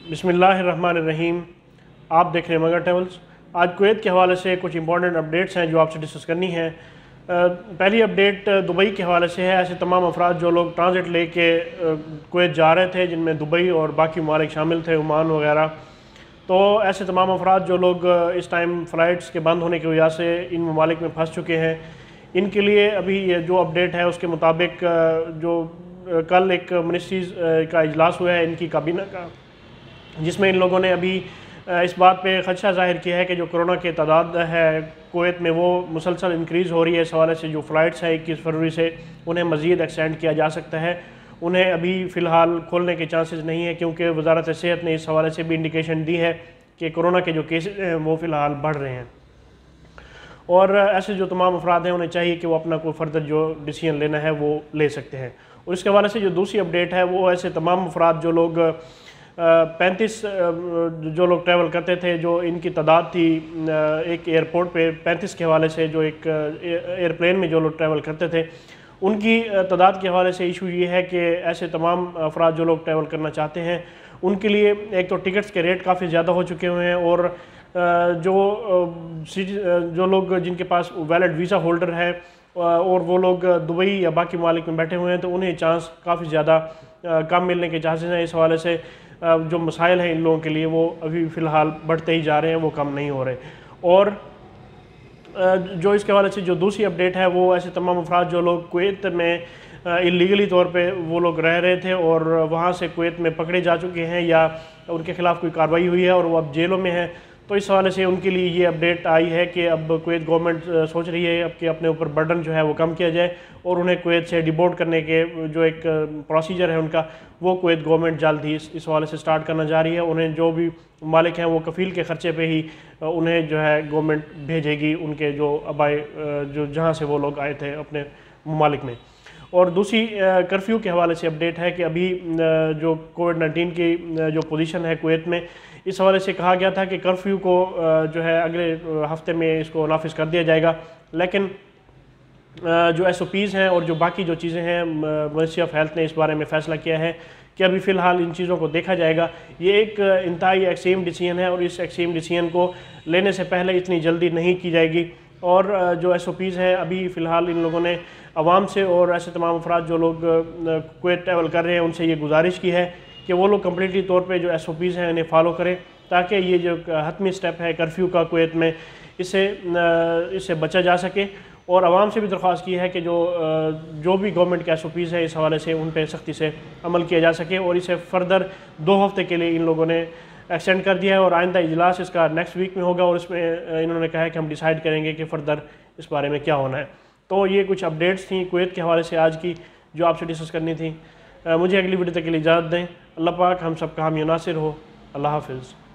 बिस्मिल्लाहिर्रहमानिर्रहीम। आप देख रहे हैं मगर ट्रैवल्स। आज कुवैत के हवाले से कुछ इंपॉर्टेंट अपडेट्स हैं जो आपसे डिस्कस करनी है। पहली अपडेट दुबई के हवाले से है। ऐसे तमाम अफराद जो लोग ट्रांजिट लेके कुवैत जा रहे थे, जिनमें दुबई और बाकी ममालिक शामिल थे, ओमान वगैरह, तो ऐसे तमाम अफराद जो लोग इस टाइम फ़्लाइट्स के बंद होने की वजह से इन ममालिक में फंस चुके हैं, इनके लिए अभी ये जो अपडेट है उसके मुताबिक जो कल एक मिनिस्ट्रीज़ का इजलास हुआ है इनकी काबीना का, जिसमें इन लोगों ने अभी इस बात पे ख़दशा ज़ाहिर किया है कि जो कोरोना के तादाद है कुवैत में वो मुसलसल इंक्रीज़ हो रही है। इस हवाले से जो फ़्लाइट्स हैं 21 फरवरी से उन्हें मज़ीद एक्सटेंड किया जा सकता है। उन्हें अभी फ़िलहाल खोलने के चांसेस नहीं है, क्योंकि वज़ारत सेहत ने इस हवाले से भी इंडिकेशन दी है कि कोरोना के जो केसेस हैं वो फ़िलहाल बढ़ रहे हैं। और ऐसे जो तमाम अफराद हैं उन्हें चाहिए कि वो अपना कोई फर्दर जो डिसीजन लेना है वो ले सकते हैं। और इसके हवाले से जो दूसरी अपडेट है वो ऐसे तमाम अफराद जो लोग 35 जो लोग ट्रैवल करते थे, जो इनकी तादाद थी एक एयरपोर्ट पे 35 के हवाले से, जो एक एयरप्लेन में जो लोग ट्रैवल करते थे, उनकी तादाद के हवाले से इशू ये है कि ऐसे तमाम अफराद जो लोग ट्रैवल करना चाहते हैं उनके लिए एक तो टिकट्स के रेट काफ़ी ज़्यादा हो चुके हुए हैं, और जो लोग जिनके पास वैलिड वीज़ा होल्डर है और वो लोग दुबई या बाकी ममालिक में बैठे हुए हैं, तो उन्हें चांस काफ़ी ज़्यादा कम मिलने के चांसेस हैं। इस हवाले से जो मसाइल हैं इन लोगों के लिए वो अभी फ़िलहाल बढ़ते ही जा रहे हैं, वो कम नहीं हो रहे। और जो इसके हवाले से जो दूसरी अपडेट है वो ऐसे तमाम अफराद जो लोग कुवैत में इलीगली तौर पे वो लोग रह रहे थे और वहाँ से कुवैत में पकड़े जा चुके हैं या उनके ख़िलाफ़ कोई कार्रवाई हुई है और वो अब जेलों में हैं, तो इस हवाले से उनके लिए ये अपडेट आई है कि अब कुवैत गवर्नमेंट सोच रही है अब कि अपने ऊपर बर्डन जो है वो कम किया जाए और उन्हें कुवैत से डिपोर्ट करने के जो एक प्रोसीजर है उनका, वो कुवैत गवर्नमेंट जल्द ही इस हवाले से स्टार्ट करना जा रही है। उन्हें जो भी मालिक हैं वो कफ़ील के ख़र्चे पे ही उन्हें जो है गवर्नमेंट भेजेगी उनके जो आबाई जो जहाँ से वो लोग आए थे अपने ममालिक में। और दूसरी कर्फ्यू के हवाले से अपडेट है कि अभी जो कोविड-19 की जो पोजीशन है कुवैत में, इस हवाले से कहा गया था कि कर्फ्यू को जो है अगले हफ्ते में इसको नाफिज कर दिया जाएगा, लेकिन जो SOPs हैं और जो बाकी जो चीज़ें हैं मिनिस्ट्री ऑफ हेल्थ ने इस बारे में फ़ैसला किया है कि अभी फ़िलहाल इन चीज़ों को देखा जाएगा। ये एक इंतहाई एक्सट्रीम डिसीजन है और इस एक्सट्रीम डिसीजन को लेने से पहले इतनी जल्दी नहीं की जाएगी। और जो SOPs हैं अभी फ़िलहाल इन लोगों ने आवाम से और ऐसे तमाम अफराद जो लोग कुवैत ट्रैवल कर रहे हैं उनसे ये गुजारिश की है कि वो लोग कम्प्लीटली तौर पे जो SOPs हैं इन्हें फॉलो करें, ताकि ये जो हतमी स्टेप है कर्फ्यू का कुवैत में, इससे बचा जा सके। और आवाम से भी दरख्वास्त की है कि जो भी गवर्नमेंट के SOPs है इस हवाले से उन पर सख्ती से अमल किया जा सके। और इसे फ़र्दर 2 हफ्ते के लिए इन लोगों ने एक्सटेंड कर दिया है और आइंदा इजलास इसका नेक्स्ट वीक में होगा और इसमें इन्होंने कहा है कि हम डिसाइड करेंगे कि फ़र्दर इस बारे में क्या होना है। तो ये कुछ अपडेट्स थी कुवैत के हवाले से आज की जो आपसे डिस्कस करनी थी। मुझे अगली वीडियो तक के लिए इजाज़त दें। अल्लाह पाक हम सब का हामी नासिर हो। अल्लाह हाफ़िज़।